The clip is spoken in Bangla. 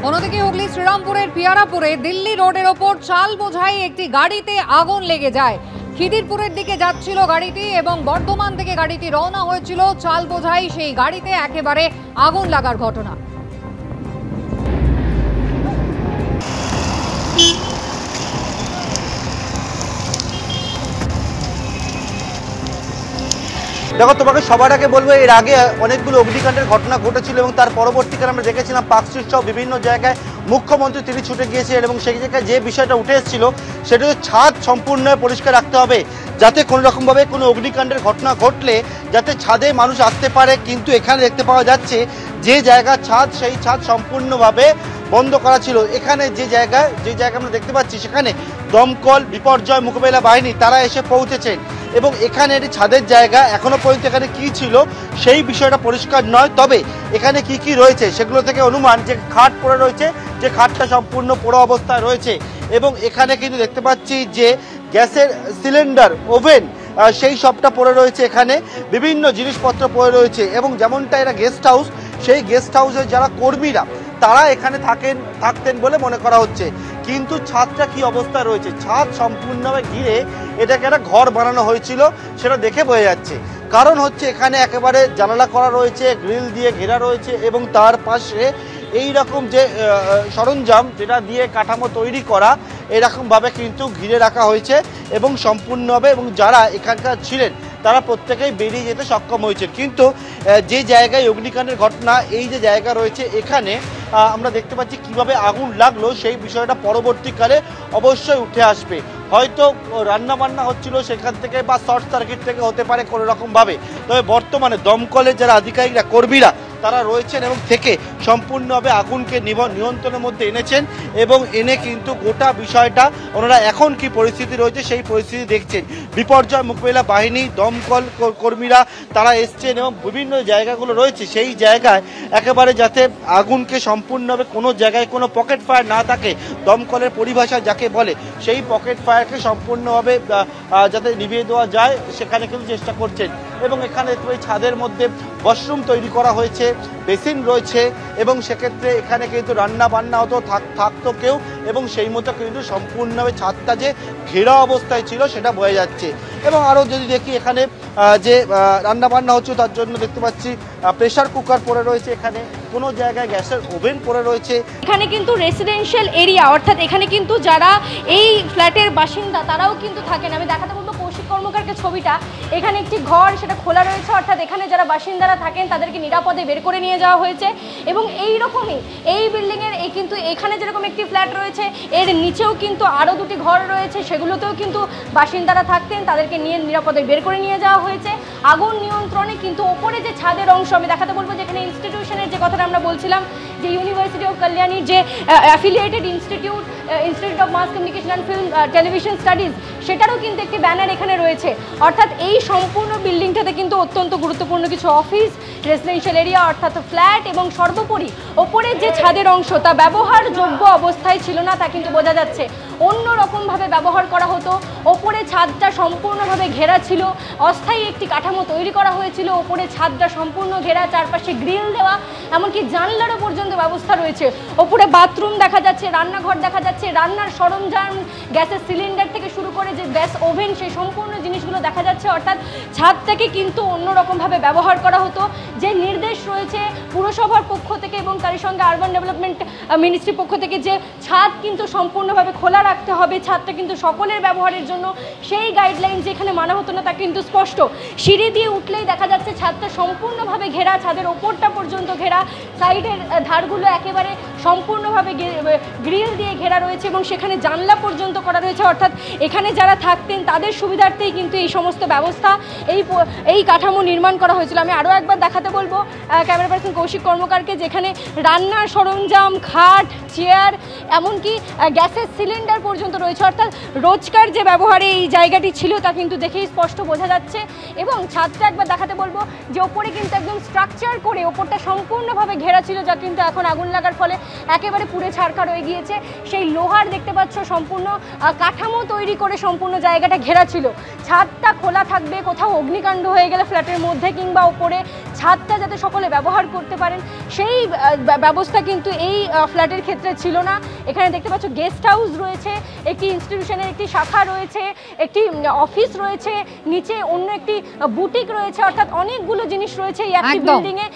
অন্যদিকে হুগলি শ্রীরামপুরের পিয়ারাপুরে দিল্লি রোডের ওপর চাল বোঝাই একটি গাড়িতে আগুন লেগে যায়। খিদিরপুরের দিকে যাচ্ছিল গাড়িটি এবং বর্ধমান থেকে গাড়িটি রওনা হয়েছিল। চাল বোঝাই সেই গাড়িতে একেবারে আগুন লাগার ঘটনা। দেখো, তোমাকে সবার আগে বলবো, এর আগে অনেকগুলো অগ্নিকাণ্ডের ঘটনা ঘটেছিল এবং তার পরবর্তীকালে আমরা দেখেছিলাম পার্কস্ট্রিট সহ বিভিন্ন জায়গায় মুখ্যমন্ত্রী তিনি ছুটে গিয়েছিলেন এবং সেই জায়গায় যে বিষয়টা উঠে এসেছিল সেটা হচ্ছে ছাদ সম্পূর্ণ পরিষ্কার রাখতে হবে, যাতে কোনো রকমভাবে কোনো অগ্নিকাণ্ডের ঘটনা ঘটলে যাতে ছাদে মানুষ আসতে পারে। কিন্তু এখানে দেখতে পাওয়া যাচ্ছে যে জায়গা ছাদ, সেই ছাদ সম্পূর্ণভাবে বন্ধ করা ছিল। এখানে যে জায়গা আমরা দেখতে পাচ্ছি সেখানে দমকল, বিপর্যয় মোকাবিলা বাহিনী তারা এসে পৌঁছেছেন এবং এখানে এটি ছাদের জায়গা। এখনো পর্যন্ত এখানে কি ছিল সেই বিষয়টা পরিষ্কার নয়, তবে এখানে কি কি রয়েছে সেগুলো থেকে অনুমান যে খাট পড়ে রয়েছে, যে খাটটা সম্পূর্ণ পোড়া অবস্থায় রয়েছে এবং এখানে কিন্তু দেখতে পাচ্ছি যে গ্যাসের সিলিন্ডার, ওভেন সেই সবটা পড়ে রয়েছে। এখানে বিভিন্ন জিনিসপত্র পড়ে রয়েছে এবং যেমনটা এটা গেস্ট হাউস, সেই গেস্ট হাউসের যারা কর্মীরা তারা এখানে থাকতেন বলে মনে করা হচ্ছে। কিন্তু ছাদটা কি অবস্থা রয়েছে, ছাদ সম্পূর্ণভাবে ঘিরে এটাকে একটা ঘর বানানো হয়েছিল সেটা দেখে বোঝা যাচ্ছে। কারণ হচ্ছে এখানে একেবারে জানালা করা রয়েছে, গ্রিল দিয়ে ঘেরা রয়েছে এবং তার পাশে এই রকম যে সরঞ্জাম যেটা দিয়ে কাঠামো তৈরি করা এরকমভাবে কিন্তু ঘিরে রাখা হয়েছে এবং সম্পূর্ণভাবে, এবং যারা এখানকার ছিলেন তারা প্রত্যেকেই বেরিয়ে যেতে সক্ষম হয়েছে। কিন্তু যে জায়গায় অগ্নিকাণ্ডের ঘটনা, এই যে জায়গা রয়েছে এখানে আমরা দেখতে পাচ্ছি কিভাবে আগুন লাগলো সেই বিষয়টা পরবর্তীকালে অবশ্যই উঠে আসবে। হয়তো রান্না বান্না হচ্ছিল সেখান থেকে বা শর্ট সার্কিট থেকে হতে পারে কোনো রকমভাবে, তবে বর্তমানে দমকলের যারা আধিকারিকরা, কর্মীরা তারা রয়েছেন এবং থেকে সম্পূর্ণভাবে আগুনকে নিয়ন্ত্রণের মধ্যে এনেছেন এবং এনে কিন্তু গোটা বিষয়টা ওনারা এখন কি পরিস্থিতি রয়েছে সেই পরিস্থিতি দেখছেন। বিপর্যয় মোকাবিলা বাহিনী, দমকল কর্মীরা তারা এসছেন এবং বিভিন্ন জায়গাগুলো রয়েছে সেই জায়গায় একেবারে যাতে আগুনকে সম্পূর্ণভাবে কোনো জায়গায় কোনো পকেট ফায়ার না থাকে, দমকলের পরিভাষা যাকে বলে, সেই পকেট ফায়ারকে সম্পূর্ণভাবে যাতে নিভিয়ে দেওয়া যায় সেখানে কিন্তু চেষ্টা করছেন। এবং এখানে ছাদের মধ্যে ওয়াশরুম তৈরি করা হয়েছে, বেসিন রয়েছে এবং সেক্ষেত্রে এখানে কিন্তু রান্না বান্না হতো, থাকতো কেউ এবং সেই মতো কিন্তু সম্পূর্ণভাবে ছাদটা যে ঘেরা অবস্থায় ছিল সেটা বোঝা যাচ্ছে। এবং আরও যদি দেখি এখানে যে রান্না বান্না হচ্ছে তার জন্য দেখতে পাচ্ছি প্রেসার কুকার পড়ে রয়েছে, এখানে কোনো জায়গায় গ্যাসের ওভেন পড়ে রয়েছে। এখানে কিন্তু রেসিডেন্সিয়াল এরিয়া, অর্থাৎ এখানে কিন্তু যারা এই ফ্ল্যাটের বাসিন্দা তারাও কিন্তু থাকেন। আমি দেখাতে বলবো কৌশিক কর্মকারকে ছবিটা, এখানে একটি ঘর সেটা খোলা রয়েছে, অর্থাৎ এখানে যারা বাসিন্দারা থাকেন তাদেরকে নিরাপদে বের করে নিয়ে যাওয়া হয়েছে। এবং এই রকমই এই বিল্ডিংয়ের কিন্তু এখানে যেরকম একটি ফ্ল্যাট রয়েছে এর নিচেও কিন্তু আরও দুটি ঘর রয়েছে, সেগুলোতেও কিন্তু বাসিন্দারা থাকতেন, তাদেরকে নিয়ে নিরাপদে বের করে নিয়ে যাওয়া হয়েছে। আগুন নিয়ন্ত্রণে কিন্তু ওপরে যে ছাদের অংশ আমি দেখাতে বলবো, যেখানে ইনস্টিটিউশনের যে কথাটা আমরা বলছিলাম, যে ইউনিভার্সিটি অফ কল্যাণীর যে affiliated institute of mass communication and film television studies, সেটারও কিন্তু একটি ব্যানার এখানে রয়েছে। অর্থাৎ এই সম্পূর্ণ বিল্ডিংটাতে কিন্তু অত্যন্ত গুরুত্বপূর্ণ কিছু অফিস, রেসিডেন্সিয়াল এরিয়া অর্থাৎ ফ্ল্যাট এবং সর্বোপরি ওপরের যে ছাদের অংশ তা ব্যবহারযোগ্য অবস্থায় ছিল না, তা কিন্তু বোঝা যাচ্ছে। অন্য রকমভাবে ব্যবহার করা হতো। ওপরে ছাদটা সম্পূর্ণভাবে ঘেরা ছিল, অস্থায়ী একটি কাঠামো তৈরি করা হয়েছিল, ওপরে ছাদটা সম্পূর্ণ ঘেরা, চারপাশে গ্রিল দেওয়া, এমনকি জানলারও পর্যন্ত ব্যবস্থা রয়েছে। ওপরে বাথরুম দেখা যাচ্ছে, রান্নাঘর দেখা যাচ্ছে, রান্নার সরঞ্জাম, গ্যাসের সিলিন্ডার থেকে শুরু করে যে গ্যাস ওভেন, সেই সম্পূর্ণ জিনিসগুলো দেখা যাচ্ছে। অর্থাৎ ছাদটাকে কিন্তু অন্যরকমভাবে ব্যবহার করা হতো। যে নির্দেশ রয়েছে পুরসভার পক্ষ থেকে এবং তার সঙ্গে আরবান ডেভেলপমেন্ট মিনিস্ট্রির পক্ষ থেকে যে ছাদ কিন্তু সম্পূর্ণভাবে খোলা রাখতে হবে, ছাদটা কিন্তু সকলের ব্যবহারের জন্য, সেই গাইডলাইন যেখানে মানা হতো না তা কিন্তু স্পষ্ট। সিঁড়ি দিয়ে উঠলেই দেখা যাচ্ছে ছাদটা সম্পূর্ণভাবে ঘেরা, ছাদের ওপরটা পর্যন্ত ঘেরা, সাইডের ধারগুলো একেবারে সম্পূর্ণভাবে গ্রিল দিয়ে ঘেরা রয়েছে এবং সেখানে জানলা পর্যন্ত করা রয়েছে। অর্থাৎ এখানে যারা থাকতেন তাদের সুবিধার্থেই কিন্তু এই সমস্ত ব্যবস্থা, এই কাঠামো নির্মাণ করা হয়েছিল। আমি আরও একবার দেখাতে বলবো ক্যামেরা পার্সন কৌশিক কর্মকারকে, যেখানে রান্নার সরঞ্জাম, খাট, চেয়ার, এমনকি গ্যাসের সিলিন্ডার মিটার পর্যন্ত রয়েছে, অর্থাৎ রোজকার যে ব্যবহারে এই জায়গাটি ছিল তা কিন্তু দেখেই স্পষ্ট বোঝা যাচ্ছে। এবং ছাদটা একবার দেখাতে বলবো যে ওপরে কিন্তু একদম স্ট্রাকচার করে ওপরটা সম্পূর্ণভাবে ঘেরা ছিল, যা কিন্তু এখন আগুন লাগার ফলে একেবারে পুড়ে ছারখার হয়ে গিয়েছে। সেই লোহার দেখতে পাচ্ছ সম্পূর্ণ কাঠামো তৈরি করে সম্পূর্ণ জায়গাটা ঘেরা ছিল। ছাদটা খোলা থাকবে, কোথাও অগ্নিকাণ্ড হয়ে গেলে ফ্ল্যাটের মধ্যে কিংবা ওপরে ছাদটা যাতে সকলে ব্যবহার করতে পারেন সেই ব্যবস্থা কিন্তু এই ফ্ল্যাটের ক্ষেত্রে ছিল না। এখানে দেখতে পাচ্ছ গেস্ট হাউস রয়েছে, একটি ইনস্টিটিউশনের একটি শাখা রয়েছে, একটি অফিস রয়েছে, নিচে অন্য একটি বুটিক রয়েছে, অর্থাৎ অনেকগুলো জিনিস রয়েছে এই একটি বিল্ডিংয়ে।